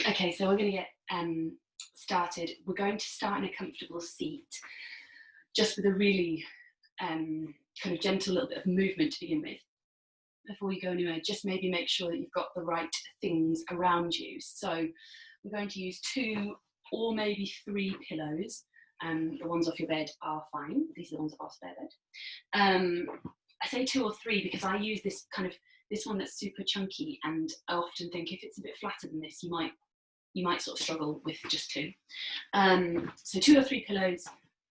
Okay, so we're going to get started. We're going to start in a comfortable seat, just with a really kind of gentle little bit of movement to begin with. Before you go anywhere, just maybe make sure that you've got the right things around you. So we're going to use 2 or maybe 3 pillows. The ones off your bed are fine. These are the ones off spare bed. I say 2 or 3 because I use this one that's super chunky, and I often think if it's a bit flatter than this, you might sort of struggle with just 2. So 2 or 3 pillows,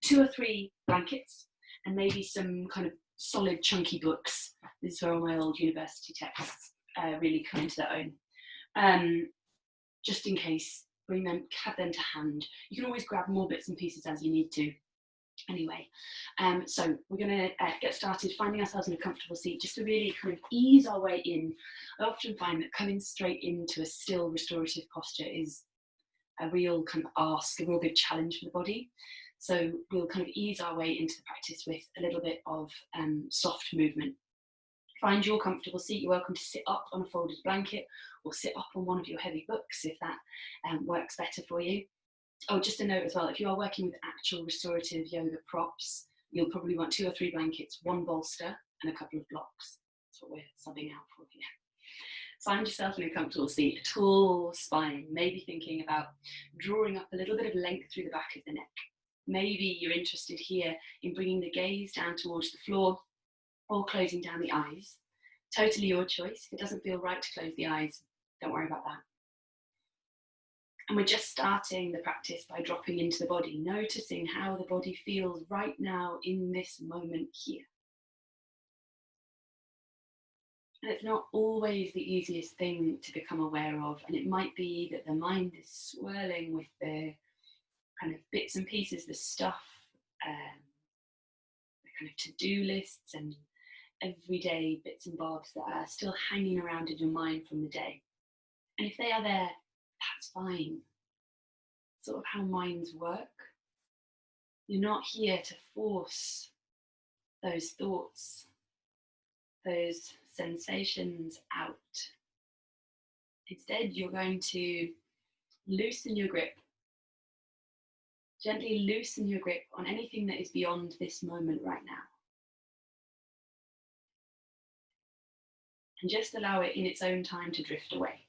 2 or 3 blankets, and maybe some kind of solid chunky books. This is where all my old university texts really come into their own. Just in case, have them to hand. You can always grab more bits and pieces as you need to. Anyway, so we're going to get started finding ourselves in a comfortable seat, just to really kind of ease our way in. I often find that coming straight into a still restorative posture is a real kind of ask, a real big challenge for the body. So we'll kind of ease our way into the practice with a little bit of soft movement. Find your comfortable seat. You're welcome to sit up on a folded blanket or sit up on one of your heavy books if that works better for you. Oh, just a note as well, if you are working with actual restorative yoga props, you'll probably want 2 or 3 blankets, 1 bolster, and a couple of blocks. That's what we're subbing out for here. Find yourself in a comfortable seat, a tall spine, maybe thinking about drawing up a little bit of length through the back of the neck. Maybe you're interested here in bringing the gaze down towards the floor or closing down the eyes. Totally your choice. If it doesn't feel right to close the eyes, don't worry about that. And we're just starting the practice by dropping into the body, noticing how the body feels right now in this moment here. And it's not always the easiest thing to become aware of, and it might be that the mind is swirling with the kind of bits and pieces, the stuff, the kind of to-do lists and everyday bits and bobs that are still hanging around in your mind from the day. And if they are there, that's fine. Sort of how minds work. You're not here to force those thoughts, those sensations out. Instead, you're going to loosen your grip. Gently loosen your grip on anything that is beyond this moment right now. And just allow it in its own time to drift away.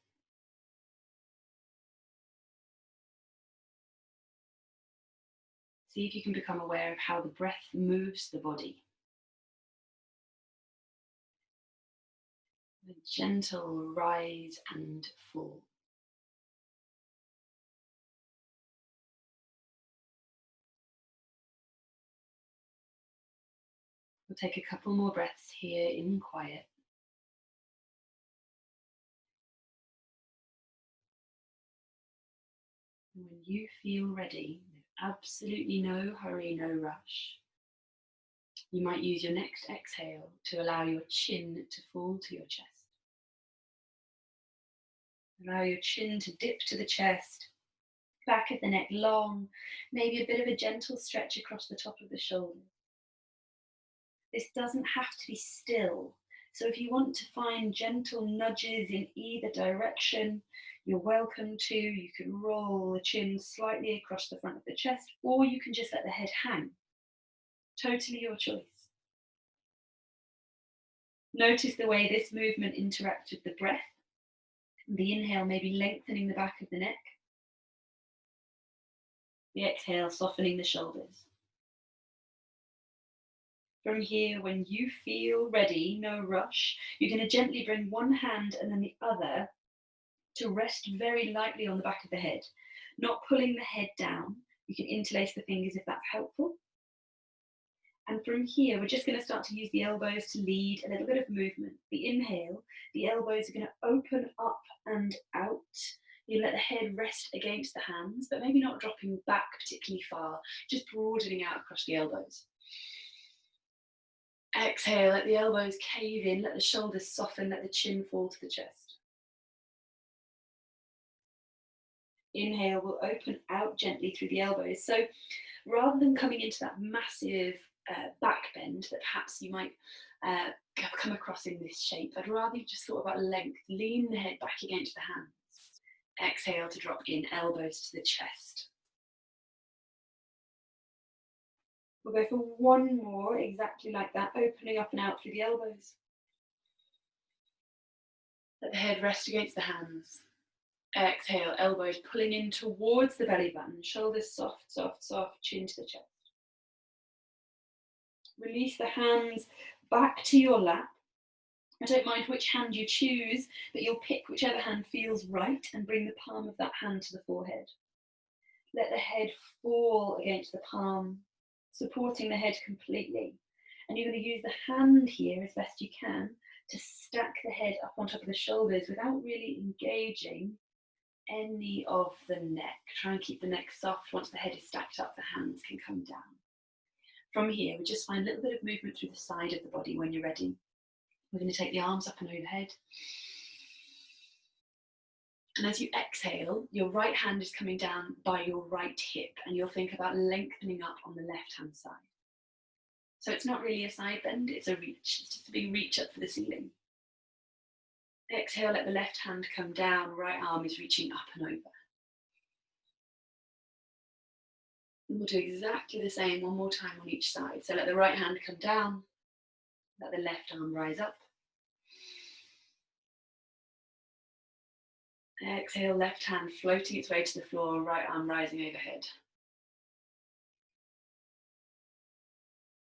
See if you can become aware of how the breath moves the body. A gentle rise and fall. We'll take a couple more breaths here in quiet. And when you feel ready, absolutely no hurry, no rush, you might use your next exhale to allow your chin to fall to your chest. Allow your chin to dip to the chest, back of the neck long, maybe a bit of a gentle stretch across the top of the shoulders. This doesn't have to be still. So if you want to find gentle nudges in either direction, you're welcome to. You can roll the chin slightly across the front of the chest, or you can just let the head hang. Totally your choice. Notice the way this movement interacts with the breath. The inhale maybe lengthening the back of the neck. The exhale softening the shoulders. From here, when you feel ready, no rush, you're going to gently bring one hand and then the other to rest very lightly on the back of the head, not pulling the head down. You can interlace the fingers if that's helpful. And from here, we're just going to start to use the elbows to lead a little bit of movement. The inhale, the elbows are going to open up and out. You let the head rest against the hands, but maybe not dropping back particularly far, just broadening out across the elbows. Exhale, let the elbows cave in, let the shoulders soften, let the chin fall to the chest. Inhale, we'll open out gently through the elbows. So rather than coming into that massive back bend that perhaps you might come across in this shape, I'd rather you just thought about length. Lean the head back against the hands. Exhale to drop in, elbows to the chest. We'll go for one more, exactly like that, opening up and out through the elbows. Let the head rest against the hands. Exhale, elbows pulling in towards the belly button, shoulders soft, soft, soft, chin to the chest. Release the hands back to your lap. I don't mind which hand you choose, but you'll pick whichever hand feels right and bring the palm of that hand to the forehead. Let the head fall against the palm, supporting the head completely. And you're going to use the hand here as best you can to stack the head up on top of the shoulders without really engaging any of the neck. Try and keep the neck soft. Once the head is stacked up, the hands can come down. From here, we just find a little bit of movement through the side of the body when you're ready. We're going to take the arms up and overhead. And as you exhale, your right hand is coming down by your right hip, and you'll think about lengthening up on the left-hand side. So it's not really a side bend, it's a reach. It's just a big reach up for the ceiling. Exhale, let the left hand come down, right arm is reaching up and over. And we'll do exactly the same one more time on each side. So let the right hand come down, let the left arm rise up. Exhale, left hand floating its way to the floor, right arm rising overhead.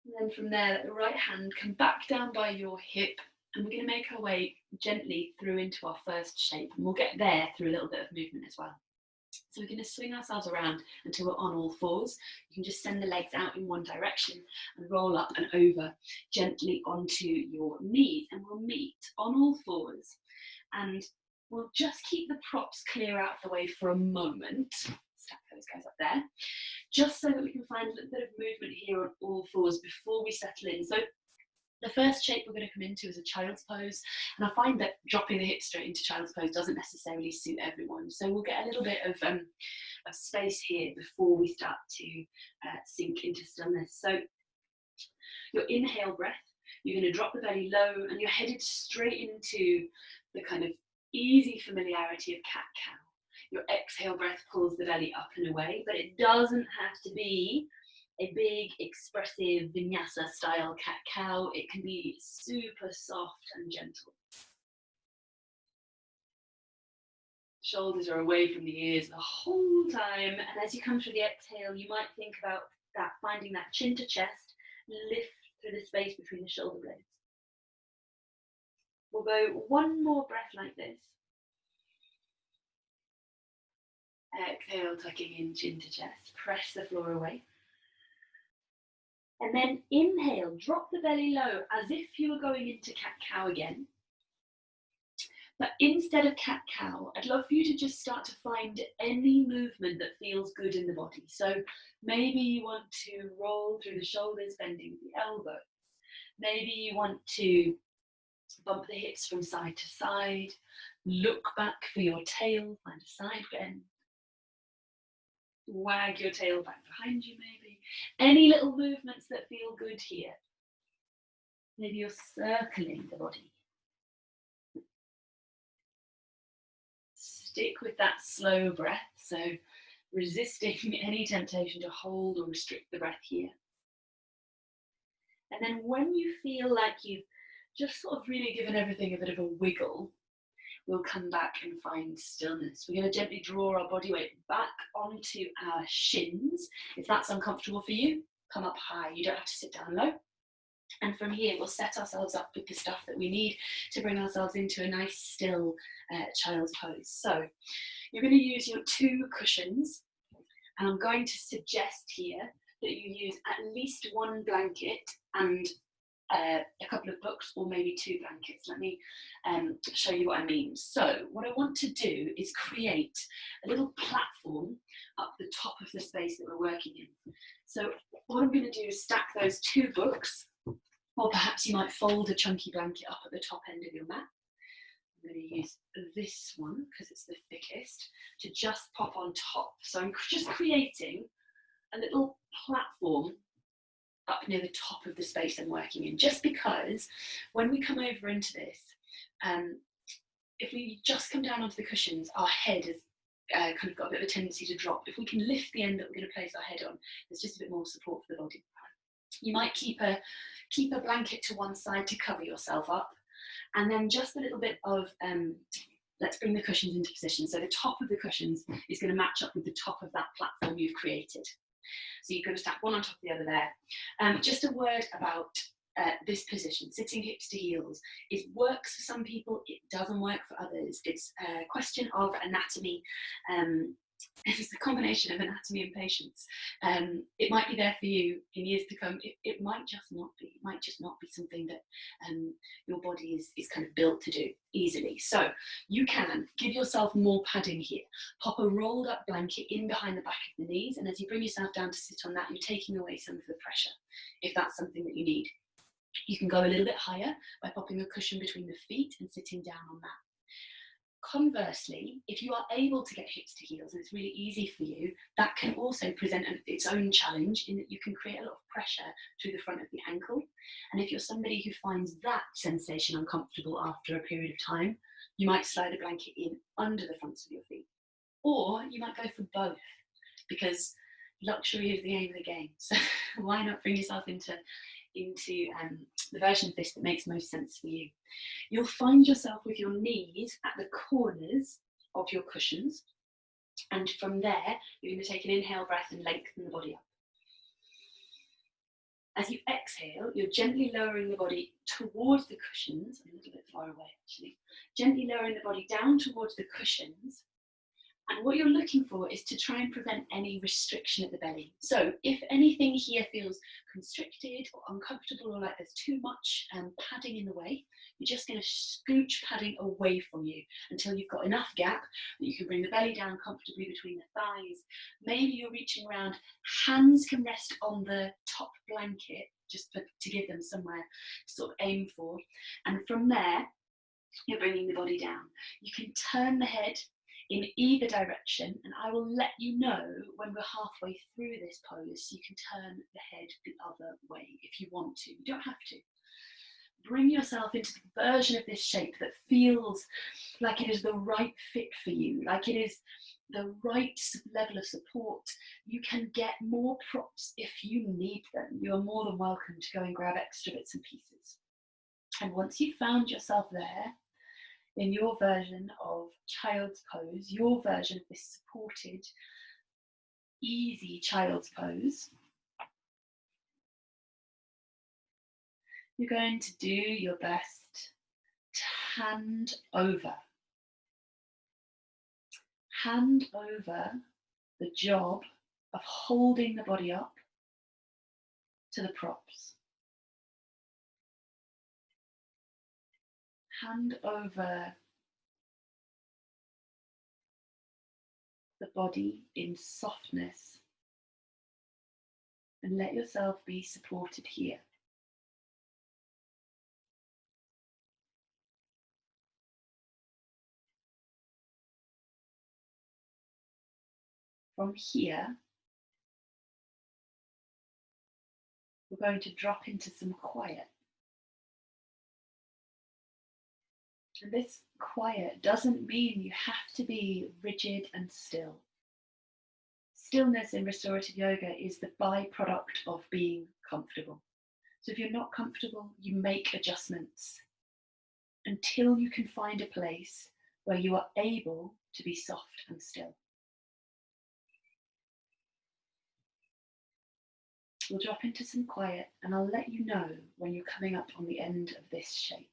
And then from there, let the right hand come back down by your hip, and we're going to make our way gently through into our first shape, and we'll get there through a little bit of movement as well. So we're going to swing ourselves around until we're on all fours. You can just send the legs out in one direction and roll up and over gently onto your knees, and we'll meet on all fours, and we'll just keep the props clear out of the way for a moment. Stack those guys up there, just so that we can find a little bit of movement here on all fours before we settle in. So the first shape we're going to come into is a child's pose, and I find that dropping the hips straight into child's pose doesn't necessarily suit everyone. So we'll get a little bit of space here before we start to sink into stillness. So your inhale breath, you're going to drop the belly low, and you're headed straight into the kind of easy familiarity of cat-cow. Your exhale breath pulls the belly up and away, but it doesn't have to be a big, expressive vinyasa style cat-cow. It can be super soft and gentle. Shoulders are away from the ears the whole time, and as you come through the exhale, you might think about that, finding that chin to chest, lift through the space between the shoulder blades. We'll go one more breath like this. Exhale, tucking in chin to chest, press the floor away. And then inhale, drop the belly low as if you were going into cat-cow again. But instead of cat-cow, I'd love for you to just start to find any movement that feels good in the body. So maybe you want to roll through the shoulders, bending the elbows. Maybe you want to bump the hips from side to side, look back for your tail, find a side bend. Wag your tail back behind you maybe. Any little movements that feel good here. Maybe you're circling the body. Stick with that slow breath, so resisting any temptation to hold or restrict the breath here. And then when you feel like you've just sort of really given everything a bit of a wiggle, we'll come back and find stillness. We're going to gently draw our body weight back onto our shins. If that's uncomfortable for you, come up high. You don't have to sit down low. And from here, we'll set ourselves up with the stuff that we need to bring ourselves into a nice, still child's pose. So you're going to use your 2 cushions. And I'm going to suggest here that you use at least 1 blanket and a couple of books, or maybe 2 blankets. Let me show you what I mean. So what I want to do is create a little platform up the top of the space that we're working in. So what I'm going to do is stack those 2 books, or perhaps you might fold a chunky blanket up at the top end of your mat. I'm going to use this one because it's the thickest to just pop on top. So I'm just creating a little platform up near the top of the space I'm working in, just because when we come over into this, if we just come down onto the cushions, our head is kind of got a bit of a tendency to drop. If we can lift the end that we're going to place our head on, there's just a bit more support for the body. You might keep a blanket to one side to cover yourself up, and then just a little bit of, let's bring the cushions into position. So the top of the cushions is going to match up with the top of that platform you've created. So you're going to stack one on top of the other there. Just a word about this position, sitting hips to heels. It works for some people, it doesn't work for others. It's a question of anatomy. It's a combination of anatomy and patience. It might be there for you in years to come. It might just not be. It might just not be something that your body is kind of built to do easily. So you can give yourself more padding here. Pop a rolled up blanket in behind the back of the knees, and as you bring yourself down to sit on that, you're taking away some of the pressure, if that's something that you need. You can go a little bit higher by popping a cushion between the feet and sitting down on that. Conversely, if you are able to get hips to heels and it's really easy for you, that can also present its own challenge in that you can create a lot of pressure through the front of the ankle. And if you're somebody who finds that sensation uncomfortable after a period of time, you might slide a blanket in under the fronts of your feet. Or you might go for both, because luxury is the aim of the game. So why not bring yourself into the version of this that makes most sense for you. You'll find yourself with your knees at the corners of your cushions, and from there you're going to take an inhale breath and lengthen the body up. As you exhale, you're gently lowering the body towards the cushions, a little bit far away actually, gently lowering the body down towards the cushions. And what you're looking for is to try and prevent any restriction at the belly. So if anything here feels constricted or uncomfortable, or like there's too much padding in the way, you're just going to scooch padding away from you until you've got enough gap that you can bring the belly down comfortably between the thighs. Maybe you're reaching around, hands can rest on the top blanket, just to give them somewhere to sort of aim for. And from there, you're bringing the body down. You can turn the head in either direction, and I will let you know when we're halfway through this pose, so you can turn the head the other way if you want to. You don't have to. Bring yourself into the version of this shape that feels like it is the right fit for you, like it is the right level of support. You can get more props if you need them. You are more than welcome to go and grab extra bits and pieces. And once you've found yourself there, in your version of child's pose, your version of this supported, easy child's pose, you're going to do your best to hand over the job of holding the body up to the props. Hand over the body in softness and let yourself be supported here. From here, we're going to drop into some quiet. And this quiet doesn't mean you have to be rigid and still. Stillness in restorative yoga is the byproduct of being comfortable. So if you're not comfortable, you make adjustments until you can find a place where you are able to be soft and still. We'll drop into some quiet, and I'll let you know when you're coming up on the end of this shape.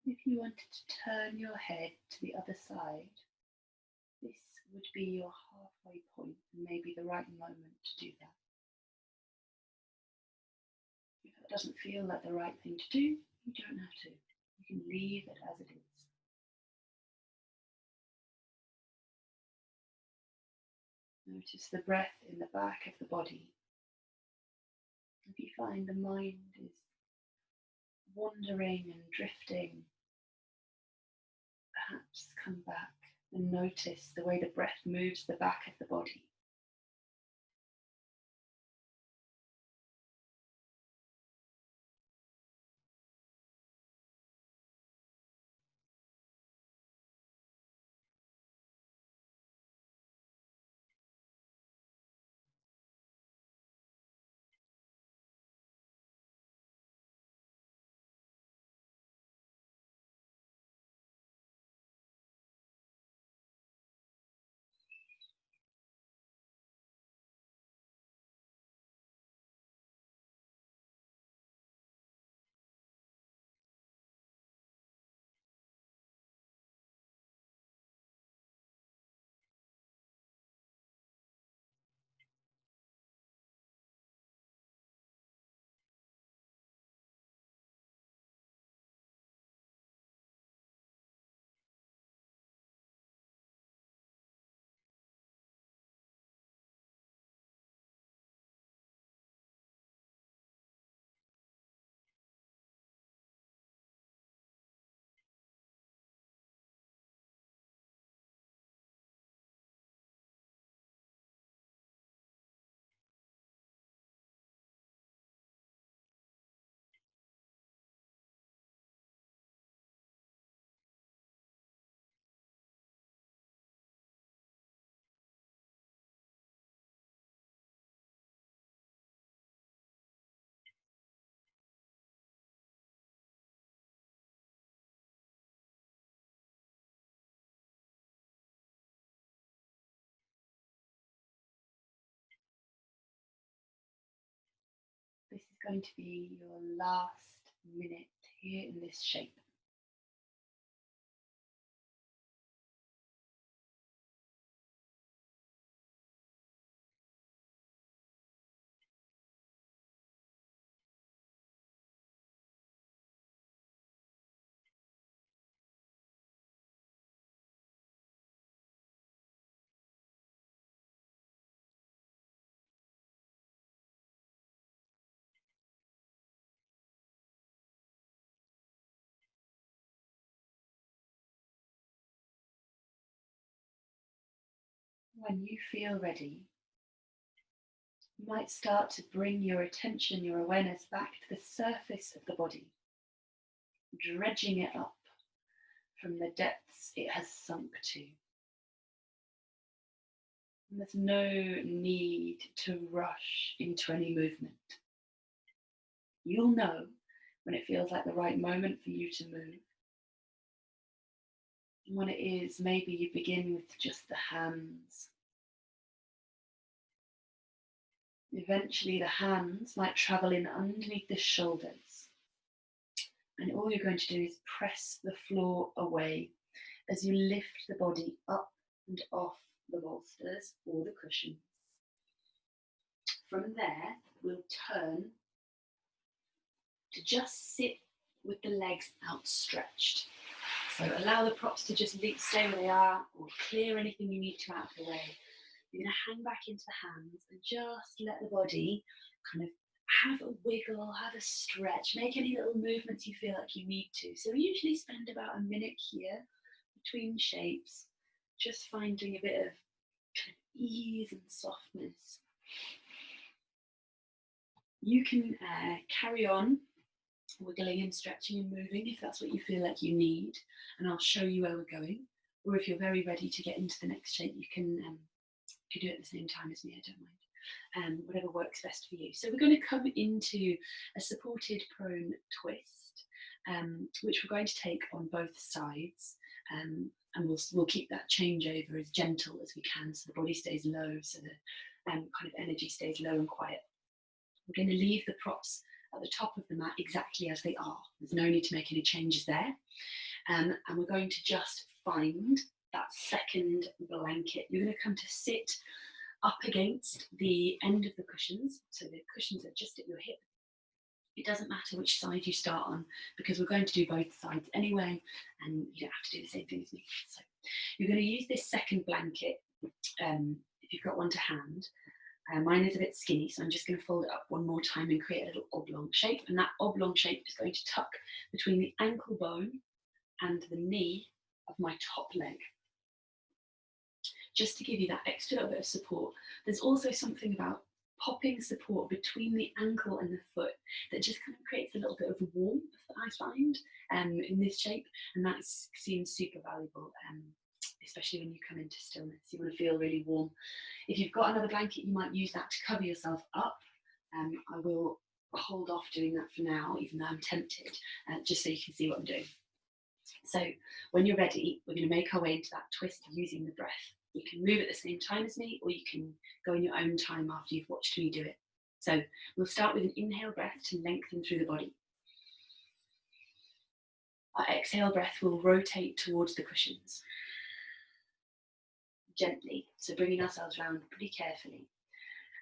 If you wanted to turn your head to the other side, this would be your halfway point and maybe the right moment to do that. If that doesn't feel like the right thing to do, you don't have to. You can leave it as it is. Notice the breath in the back of the body. If you find the mind is wandering and drifting, perhaps come back and notice the way the breath moves the back of the body. This is going to be your last minute here in this shape. When you feel ready, you might start to bring your attention, your awareness back to the surface of the body, dredging it up from the depths it has sunk to. And there's no need to rush into any movement. You'll know when it feels like the right moment for you to move. And when it is, maybe you begin with just the hands. Eventually the hands might travel in underneath the shoulders. And all you're going to do is press the floor away as you lift the body up and off the bolsters or the cushions. From there, we'll turn to just sit with the legs outstretched. So allow the props to just stay where they are, or clear anything you need to out of the way. You're going to hang back into the hands and just let the body kind of have a wiggle, have a stretch, make any little movements you feel like you need to. So we usually spend about a minute here between shapes, just finding a bit of kind of ease and softness. You can carry on wiggling and stretching and moving if that's what you feel like you need, and I'll show you where we're going. Or if you're very ready to get into the next shape, you can do it at the same time as me, I don't mind. Whatever works best for you. So we're going to come into a supported prone twist, which we're going to take on both sides, and we'll keep that changeover as gentle as we can, so the body stays low, so the kind of energy stays low and quiet. We're going to leave the props at the top of the mat exactly as they are. There's no need to make any changes there. And we're going to just find that second blanket. You're going to come to sit up against the end of the cushions. So the cushions are just at your hip. It doesn't matter which side you start on because we're going to do both sides anyway, and you don't have to do the same thing as me. So you're going to use this second blanket if you've got one to hand. Mine is a bit skinny, so I'm just going to fold it up one more time and create a little oblong shape. And that oblong shape is going to tuck between the ankle bone and the knee of my top leg, just to give you that extra little bit of support. There's also something about popping support between the ankle and the foot that just kind of creates a little bit of warmth that I find in this shape, and that seems super valuable, especially when you come into stillness. You want to feel really warm. If you've got another blanket, you might use that to cover yourself up. I will hold off doing that for now, even though I'm tempted, just so you can see what I'm doing. So when you're ready, we're going to make our way into that twist using the breath. You can move at the same time as me, or you can go in your own time after you've watched me do it. So we'll start with an inhale breath to lengthen through the body. Our exhale breath will rotate towards the cushions. Gently, so bringing ourselves around pretty carefully.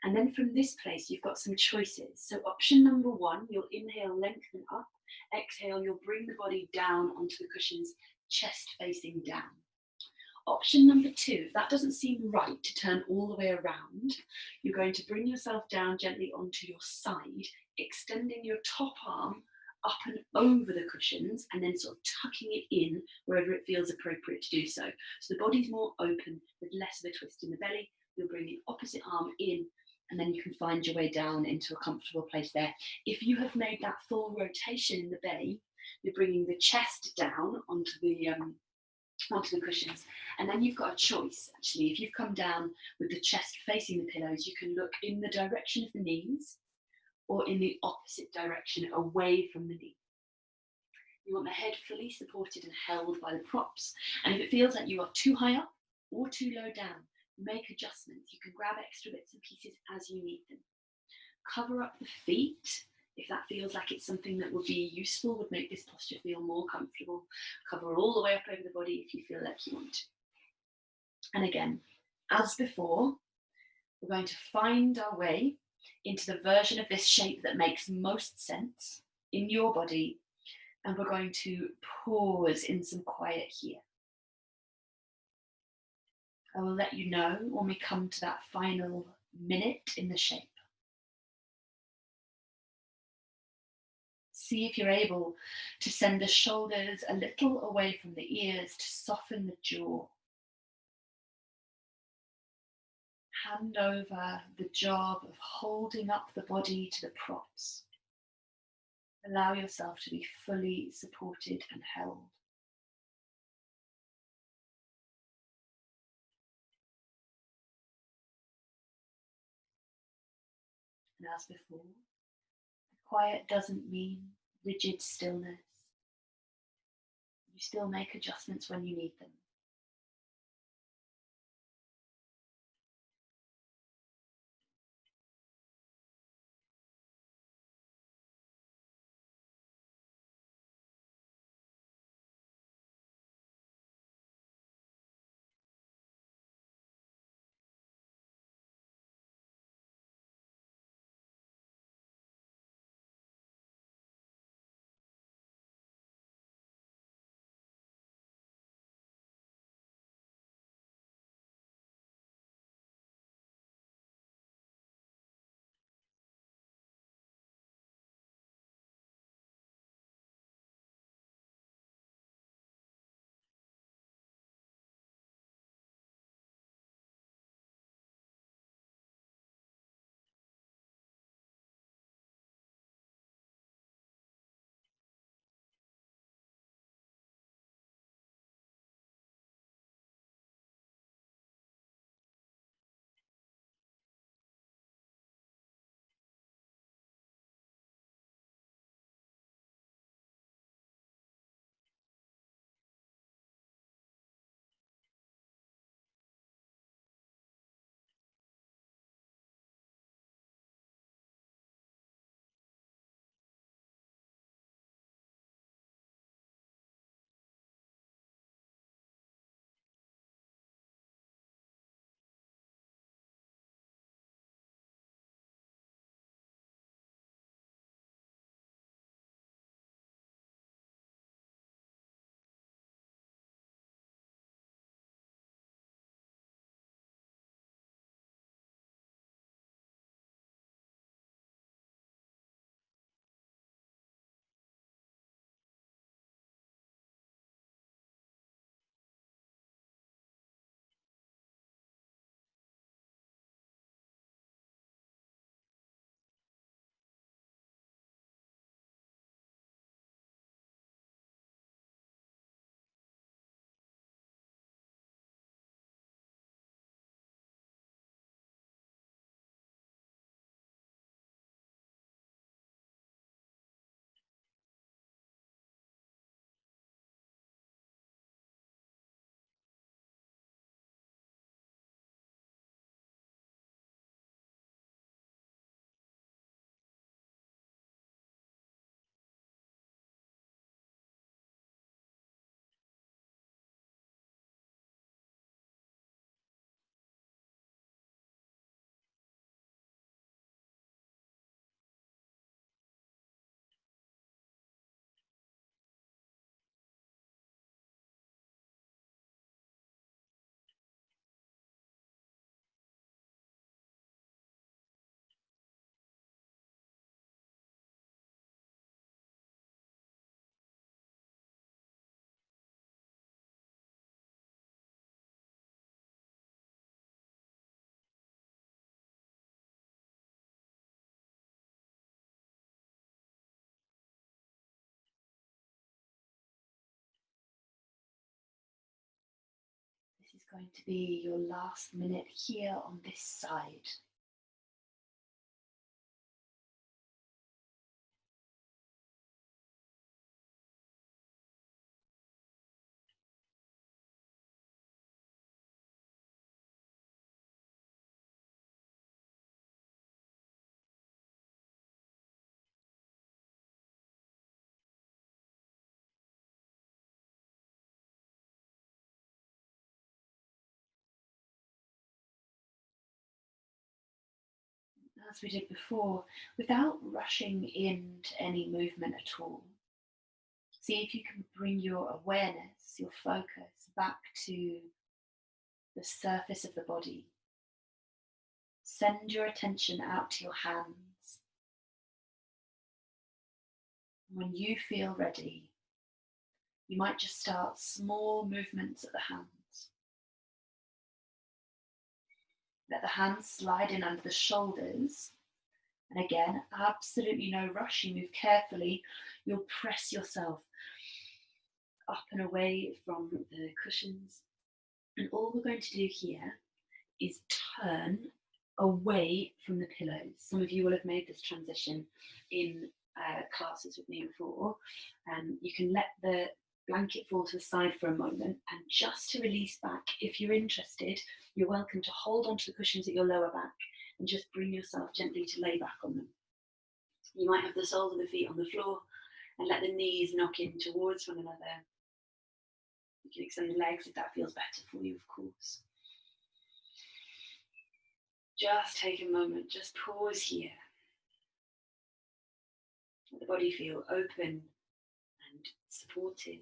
And then from this place, you've got some choices. So option number one, you'll inhale, lengthen up. Exhale, you'll bring the body down onto the cushions, chest facing down. Option number two, if that doesn't seem right to turn all the way around, you're going to bring yourself down gently onto your side, extending your top arm up and over the cushions, and then sort of tucking it in wherever it feels appropriate to do so. So the body's more open with less of a twist in the belly. You'll bring the opposite arm in, and then you can find your way down into a comfortable place there. If you have made that full rotation in the belly, you're bringing the chest down onto the cushions, and then you've got a choice. Actually, if you've come down with the chest facing the pillows, you can look in the direction of the knees or in the opposite direction, away from the knee. You want the head fully supported and held by the props, and if it feels like you are too high up or too low down, make adjustments. You can grab extra bits and pieces as you need them. Cover up the feet if that feels like it's something that would be useful, would make this posture feel more comfortable. Cover all the way up over the body if you feel like you want to. And again, as before, we're going to find our way into the version of this shape that makes most sense in your body, and we're going to pause in some quiet here. I will let you know when we come to that final minute in the shape. See if you're able to send the shoulders a little away from the ears to soften the jaw. Hand over the job of holding up the body to the props. Allow yourself to be fully supported and held. And as before, quiet doesn't mean rigid stillness. You still make adjustments when you need them. going to be your last minute here on this side. As we did before, without rushing into any movement at all, see if you can bring your awareness, your focus back to the surface of the body. Send your attention out to your hands. When you feel ready, you might just start small movements at the hands. Let the hands slide in under the shoulders. And again, absolutely no rush. You move carefully. You'll press yourself up and away from the cushions. And all we're going to do here is turn away from the pillows. Some of you will have made this transition in classes with me before. You can let the blanket fall to the side for a moment, and just to release back, if you're interested, you're welcome to hold onto the cushions at your lower back and just bring yourself gently to lay back on them. You might have the soles of the feet on the floor and let the knees knock in towards one another. You can extend the legs if that feels better for you, of course. Just take a moment, just pause here. Let the body feel open and supported.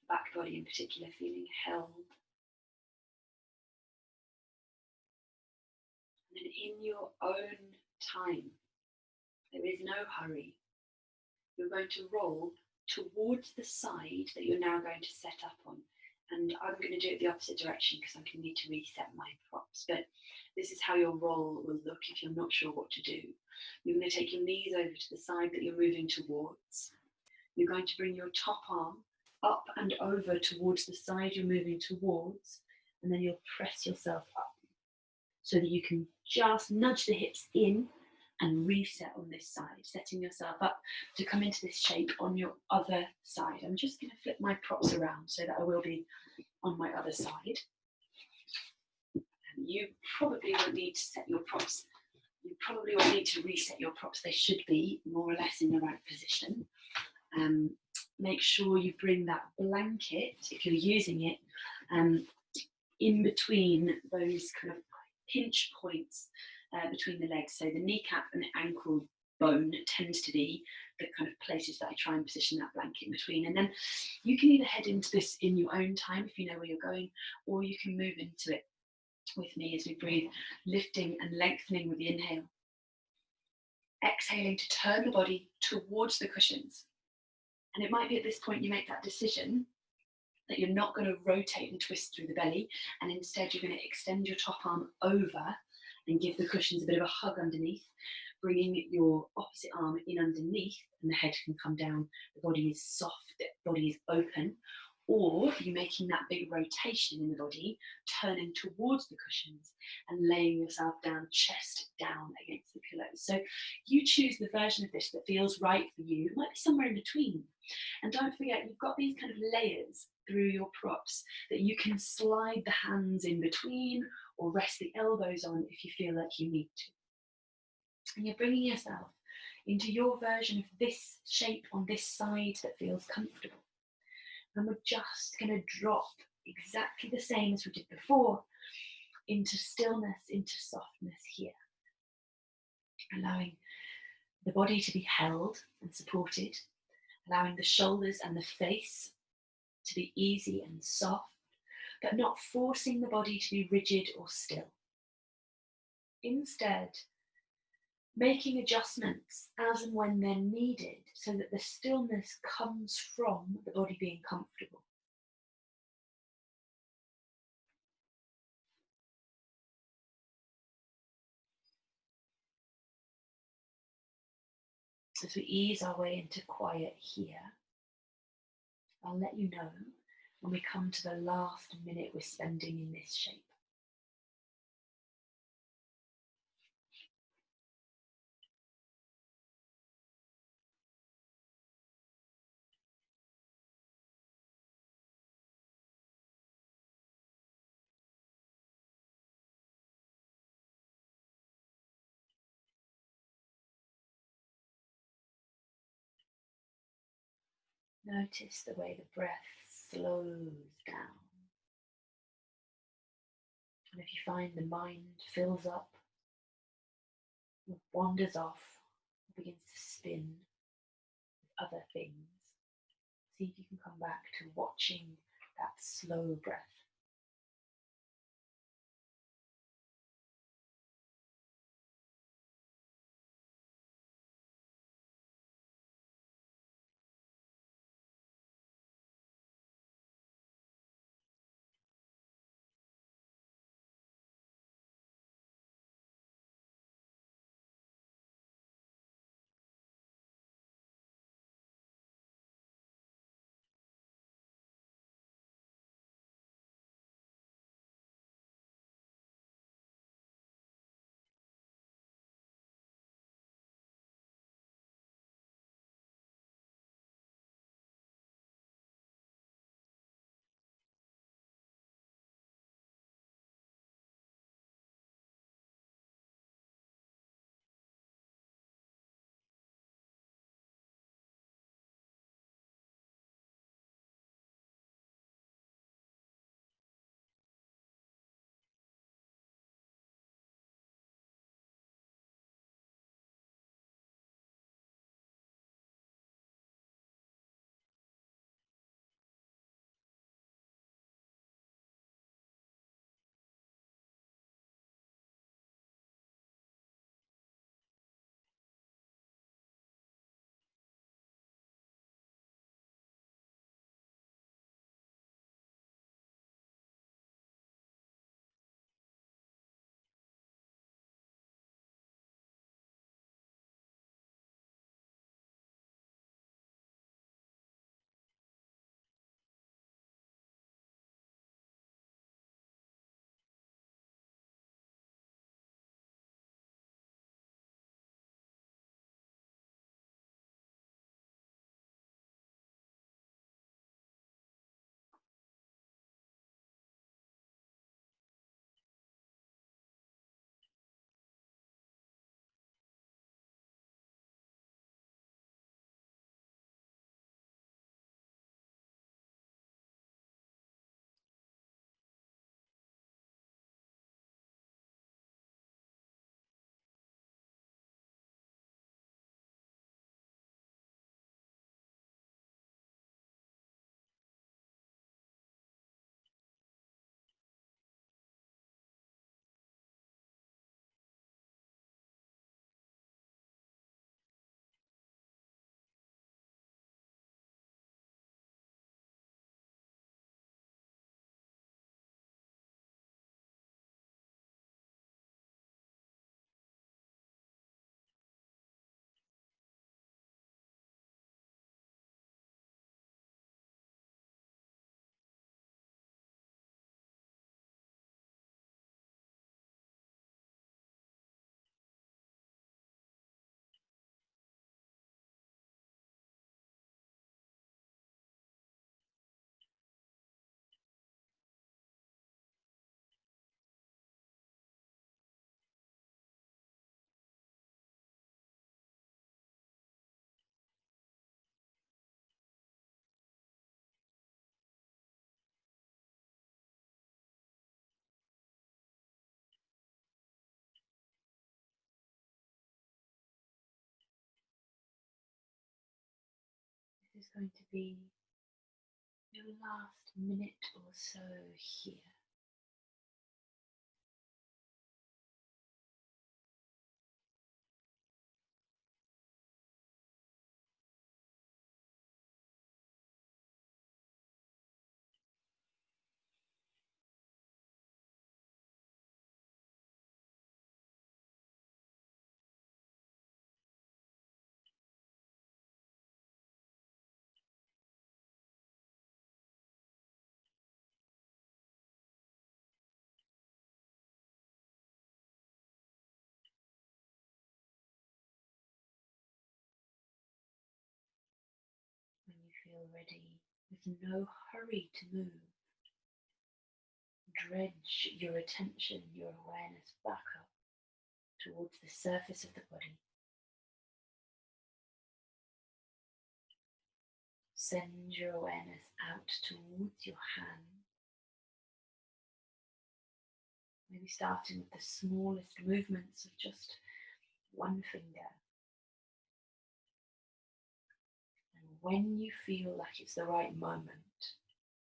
The back body in particular feeling held. And then in your own time, there is no hurry. You're going to roll towards the side that you're now going to set up on. And I'm going to do it the opposite direction because I'm going to need to reset my props. But this is how your roll will look if you're not sure what to do. You're going to take your knees over to the side that you're moving towards. You're going to bring your top arm up and over towards the side you're moving towards. And then you'll press yourself up so that you can just nudge the hips in and reset on this side, setting yourself up to come into this shape on your other side. I'm just going to flip my props around so that I will be on my other side. You probably won't need to set your props. You probably won't need to reset your props. They should be more or less in the right position. Make sure you bring that blanket, if you're using it, in between those kind of pinch points between the legs. So the kneecap and the ankle bone tends to be the kind of places that I try and position that blanket in between. And then you can either head into this in your own time if you know where you're going, or you can move into it with me as we breathe, lifting and lengthening with the inhale. Exhaling to turn the body towards the cushions. And it might be at this point you make that decision that you're not going to rotate and twist through the belly, and instead you're going to extend your top arm over and give the cushions a bit of a hug underneath, bringing your opposite arm in underneath, and the head can come down. The body is soft, the body is open. Or you're making that big rotation in the body, turning towards the cushions and laying yourself down, chest down against the pillows. So you choose the version of this that feels right for you. It might be somewhere in between. And don't forget, you've got these kind of layers through your props that you can slide the hands in between or rest the elbows on if you feel like you need to. And you're bringing yourself into your version of this shape on this side that feels comfortable. And we're just going to drop exactly the same as we did before into stillness, into softness here. Allowing the body to be held and supported, allowing the shoulders and the face to be easy and soft, but not forcing the body to be rigid or still. Instead, making adjustments as and when they're needed so that the stillness comes from the body being comfortable. As we ease our way into quiet here, I'll let you know when we come to the last minute we're spending in this shape. Notice the way the breath slows down. And if you find the mind fills up, wanders off, begins to spin with other things, see if you can come back to watching that slow breath. This is going to be your last minute or so here. you're ready, with no hurry to move. Dredge your attention, your awareness back up towards the surface of the body. Send your awareness out towards your hand, maybe starting with the smallest movements of just one finger. And when you feel like it's the right moment,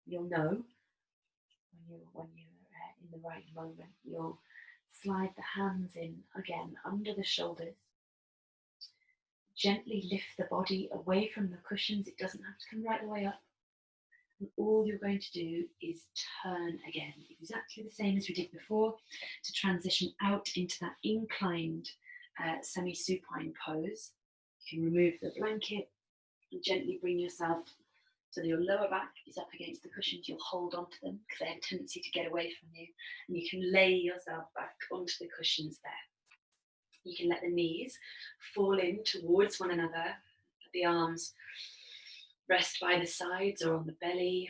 you'll know when you're in the right moment, you'll slide the hands in again under the shoulders. Gently lift the body away from the cushions. It doesn't have to come right the way up. And all you're going to do is turn again, exactly the same as we did before, to transition out into that inclined semi-supine pose. You can remove the blanket and gently bring yourself so that your lower back is up against the cushions. You'll hold onto them because they have a tendency to get away from you. And you can lay yourself back onto the cushions there. You can let the knees fall in towards one another. Let the arms rest by the sides or on the belly.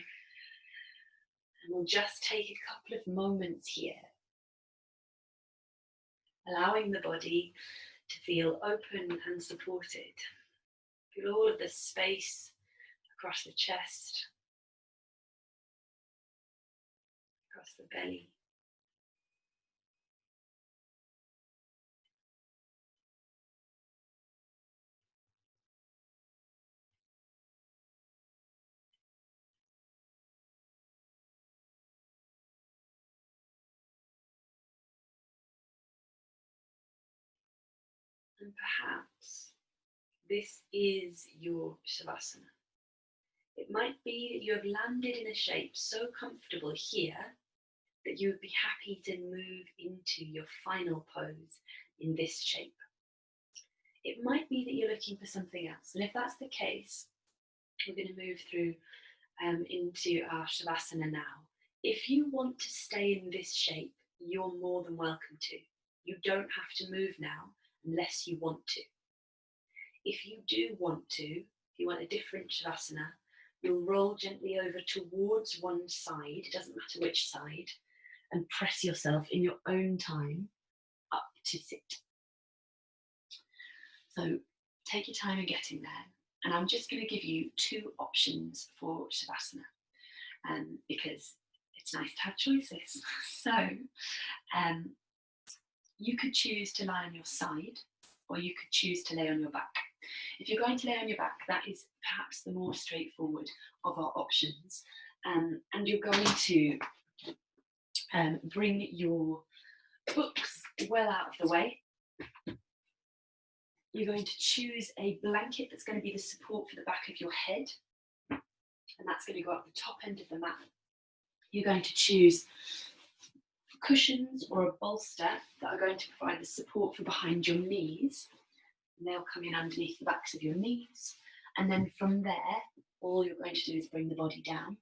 And we'll just take a couple of moments here, allowing the body to feel open and supported. Feel all of the space across the chest, across the belly. And perhaps this is your Shavasana. It might be that you have landed in a shape so comfortable here that you would be happy to move into your final pose in this shape. It might be that you're looking for something else. And if that's the case, we're going to move through into our Shavasana now. If you want to stay in this shape, you're more than welcome to. You don't have to move now unless you want to. If you do want to, if you want a different Shavasana, you'll roll gently over towards one side, it doesn't matter which side, and press yourself in your own time up to sit. So take your time in getting there. And I'm just going to give you two options for Shavasana because it's nice to have choices. So you could choose to lie on your side or you could choose to lay on your back. If you're going to lay on your back, that is perhaps the more straightforward of our options. And you're going to bring your books well out of the way. You're going to choose a blanket that's going to be the support for the back of your head. And that's going to go up the top end of the mat. You're going to choose cushions or a bolster that are going to provide the support for behind your knees. And they'll come in underneath the backs of your knees. And then from there, all you're going to do is bring the body down.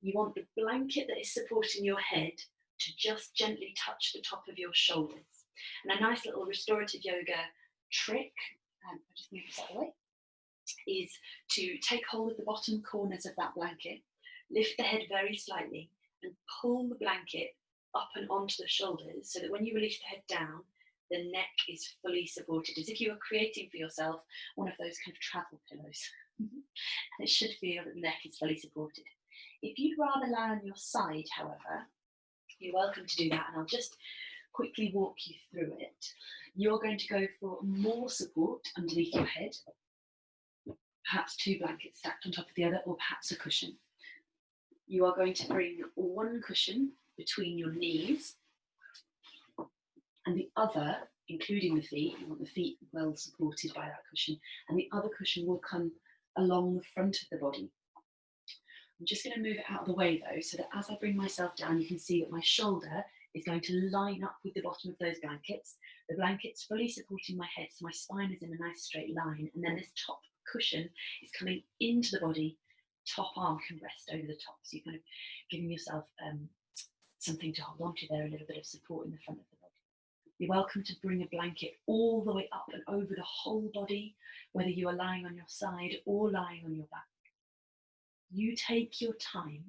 You want the blanket that is supporting your head to just gently touch the top of your shoulders. And a nice little restorative yoga trick, I'll just move this out of the way, is to take hold of the bottom corners of that blanket, lift the head very slightly, and pull the blanket up and onto the shoulders so that when you release the head down, the neck is fully supported, as if you were creating for yourself one of those kind of travel pillows. And it should feel that the neck is fully supported. If you'd rather lie on your side, however, you're welcome to do that, and I'll just quickly walk you through it. You're going to go for more support underneath your head, perhaps two blankets stacked on top of the other, or perhaps a cushion. You are going to bring one cushion between your knees and the other, including the feet, you want the feet well supported by that cushion, and the other cushion will come along the front of the body. I'm just going to move it out of the way though, so that as I bring myself down, you can see that my shoulder is going to line up with the bottom of those blankets. The blanket's fully supporting my head, so my spine is in a nice straight line, and then this top cushion is coming into the body. Top arm can rest over the top, so you're kind of giving yourself something to hold on to there, a little bit of support in the front of the body. You're welcome to bring a blanket all the way up and over the whole body, whether you are lying on your side or lying on your back. You take your time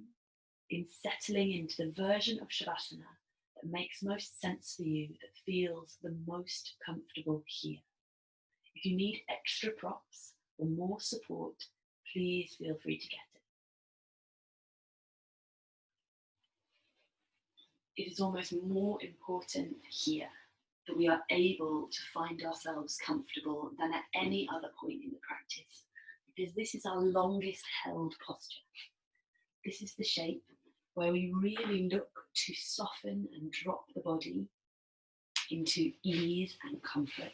in settling into the version of Shavasana that makes most sense for you, that feels the most comfortable here. If you need extra props or more support, please feel free to get it. It is almost more important here that we are able to find ourselves comfortable than at any other point in the practice, because this is our longest held posture. This is the shape where we really look to soften and drop the body into ease and comfort.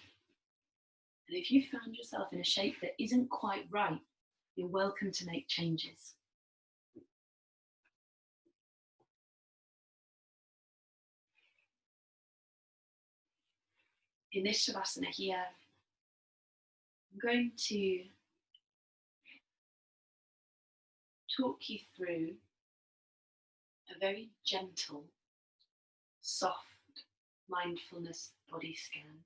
And if you found yourself in a shape that isn't quite right, you're welcome to make changes. In this Shavasana here, I'm going to talk you through a very gentle, soft mindfulness body scan.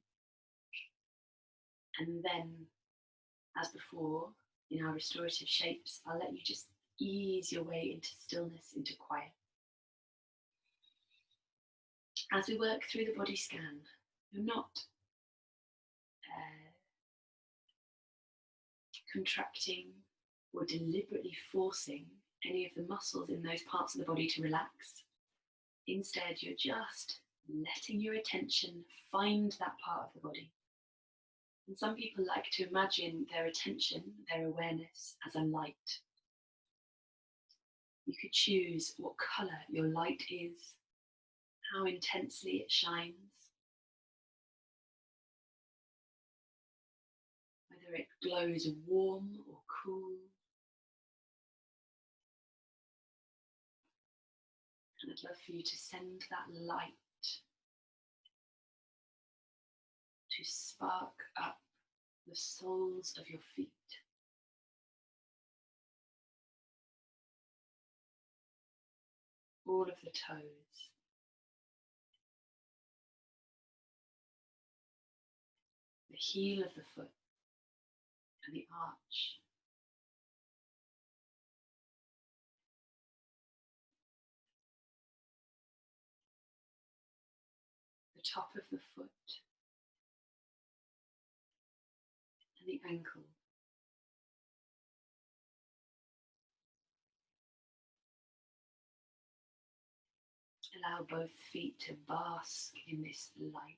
And then, as before, in our restorative shapes, I'll let you just ease your way into stillness, into quiet. As we work through the body scan, you're not contracting or deliberately forcing any of the muscles in those parts of the body to relax. Instead, you're just letting your attention find that part of the body. And some people like to imagine their attention, their awareness, as a light. You could choose what colour your light is, how intensely it shines, whether it glows warm or cool. And I'd love for you to send that light to spark up the soles of your feet. All of the toes. The heel of the foot and the arch. The top of the foot and the ankle. Allow both feet to bask in this light.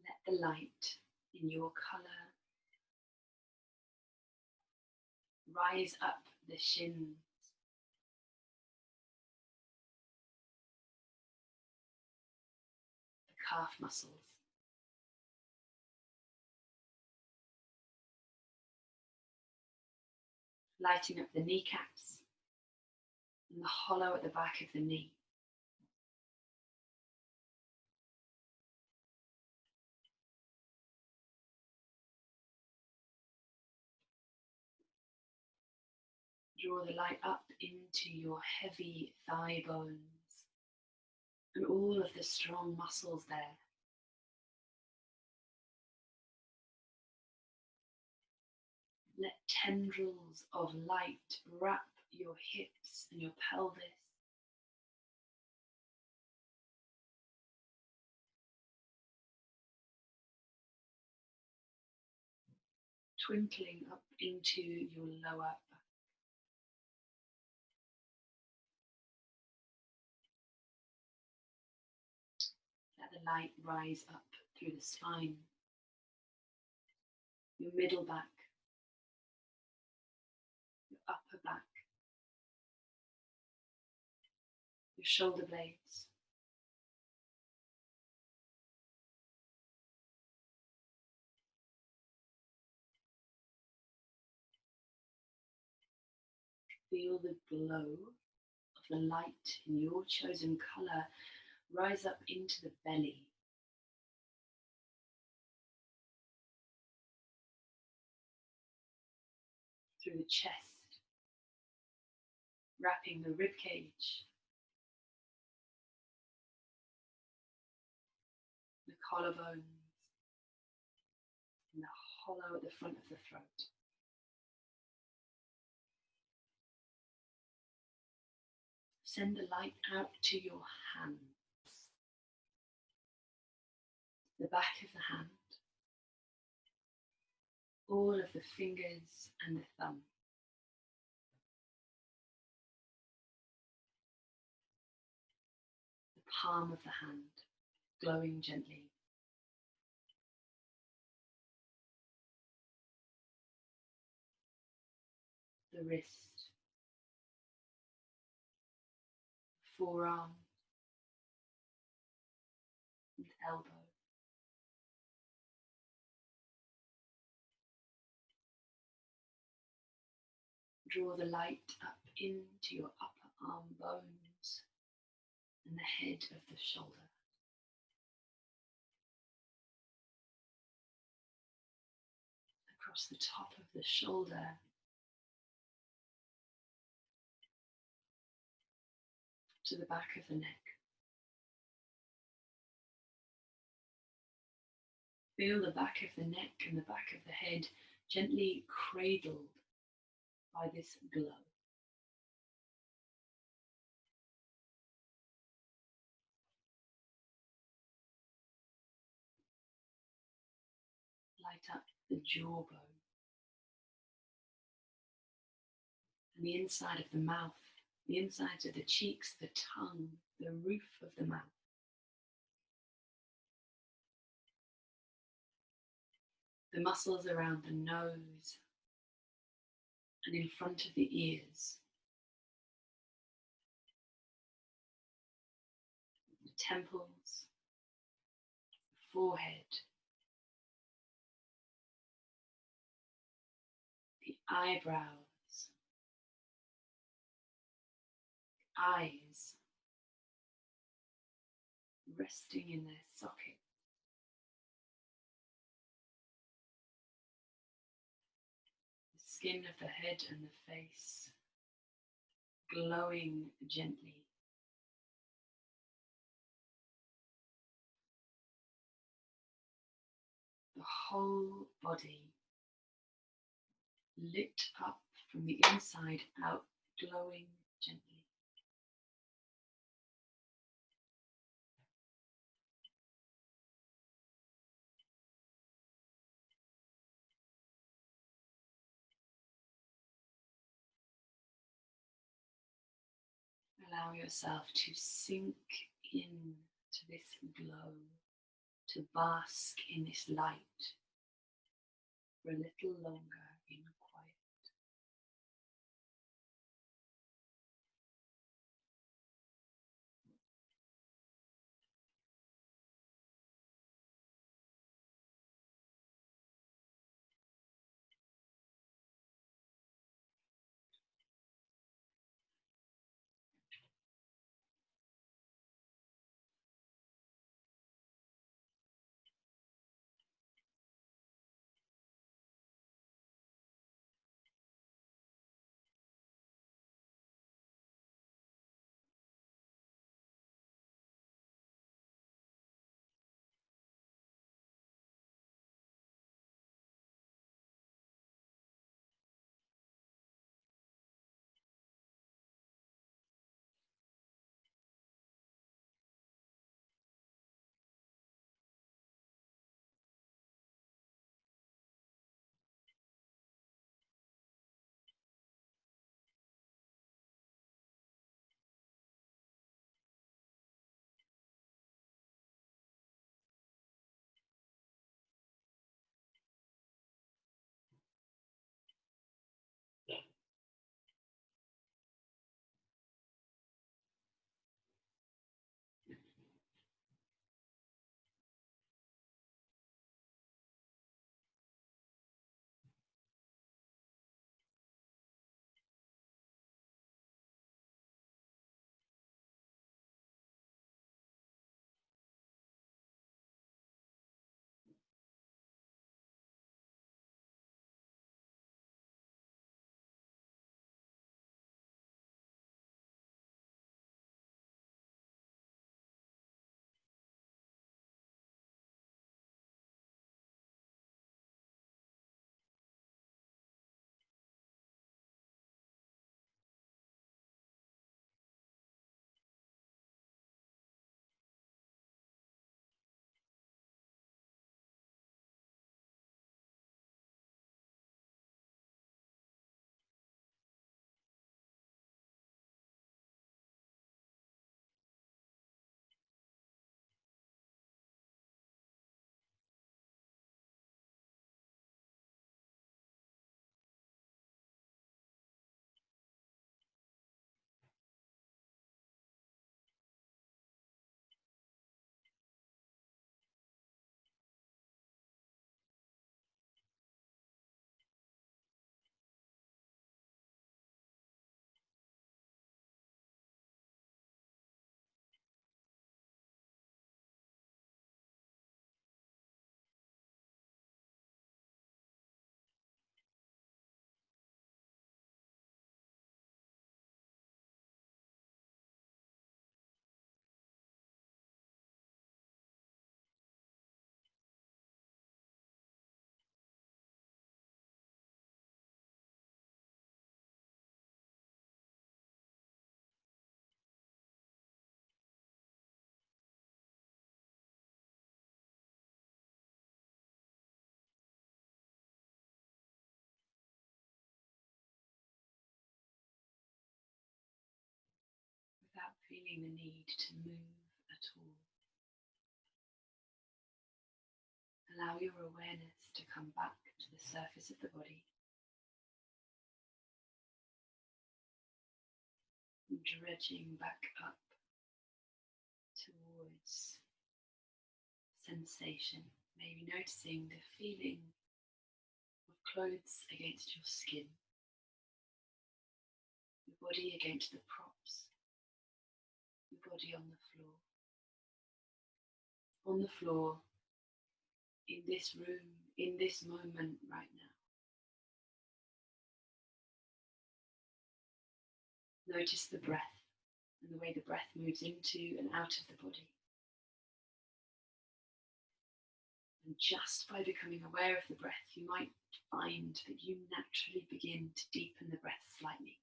Let the light in your colour rise up the shins, the calf muscles, lighting up the kneecaps and the hollow at the back of the knee. Draw the light up into your heavy thigh bones and all of the strong muscles there. Let tendrils of light wrap your hips and your pelvis. Twinkling up into your lower back. Let the light rise up through the spine, your middle back, your upper back, your shoulder blades, feel the glow of the light in your chosen colour rise up into the belly. Through the chest, wrapping the rib cage, the collarbones, in the hollow at the front of the throat. Send the light out to your hands, the back of the hand, all of the fingers and the thumb. The palm of the hand, glowing gently. The wrist, forearm, and elbow. Draw the light up into your upper arm bones and the head of the shoulder. Across the top of the shoulder, to the back of the neck. Feel the back of the neck and the back of the head gently cradled by this glow. Light up the jawbone and the inside of the mouth, the insides of the cheeks, the tongue, the roof of the mouth. The muscles around the nose and in front of the ears. The temples, the forehead, the eyebrows, eyes resting in their socket. The skin of the head and the face glowing gently. The whole body lit up from the inside out, glowing gently. Allow yourself to sink in to this glow, to bask in this light for a little longer in quiet. feeling the need to move at all. Allow your awareness to come back to the surface of the body, and dredging back up towards sensation, maybe noticing the feeling of clothes against your skin, your body against the props, your body on the floor. On the floor, in this room, in this moment right now. Notice the breath and the way the breath moves into and out of the body. And just by becoming aware of the breath, you might find that you naturally begin to deepen the breath slightly,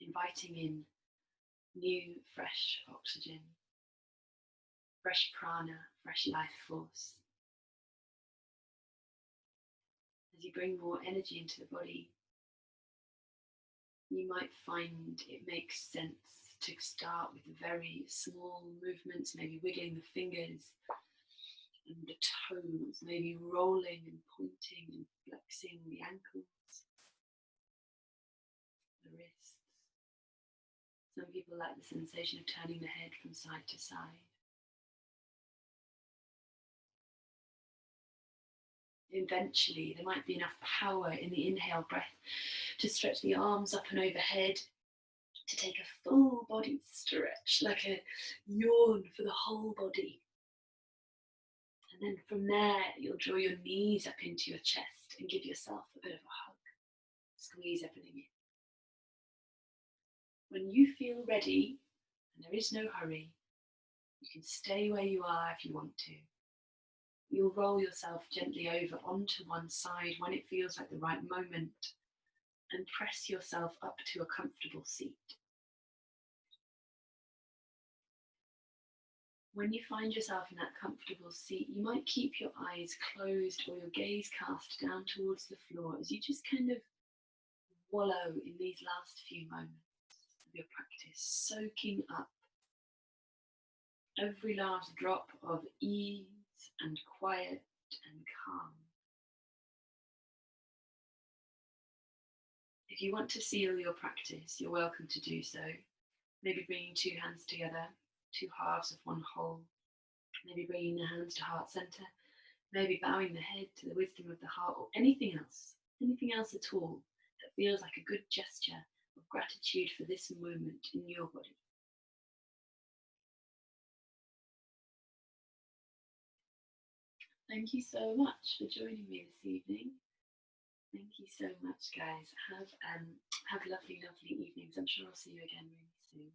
inviting in new, fresh oxygen, fresh prana, fresh life force. As you bring more energy into the body, you might find it makes sense to start with very small movements, maybe wiggling the fingers and the toes, maybe rolling and pointing and flexing the ankles, the wrists. Some people like the sensation of turning the head from side to side. Eventually, there might be enough power in the inhale breath to stretch the arms up and overhead, to take a full body stretch, like a yawn for the whole body. And then from there, you'll draw your knees up into your chest and give yourself a bit of a hug. Squeeze everything in. When you feel ready, and there is no hurry, you can stay where you are if you want to. You'll roll yourself gently over onto one side when it feels like the right moment, and press yourself up to a comfortable seat. When you find yourself in that comfortable seat, you might keep your eyes closed or your gaze cast down towards the floor as you just kind of wallow in these last few moments of your practice, soaking up every last drop of ease and quiet and calm. If you want to seal your practice, you're welcome to do so. Maybe bringing two hands together, two halves of one whole. Maybe bringing the hands to heart center. Maybe bowing the head to the wisdom of the heart, or anything else at all that feels like a good gesture of gratitude for this moment in your body. Thank you so much for joining me this evening. Thank you so much, guys. Have lovely, lovely evenings. I'm sure I'll see you again really soon.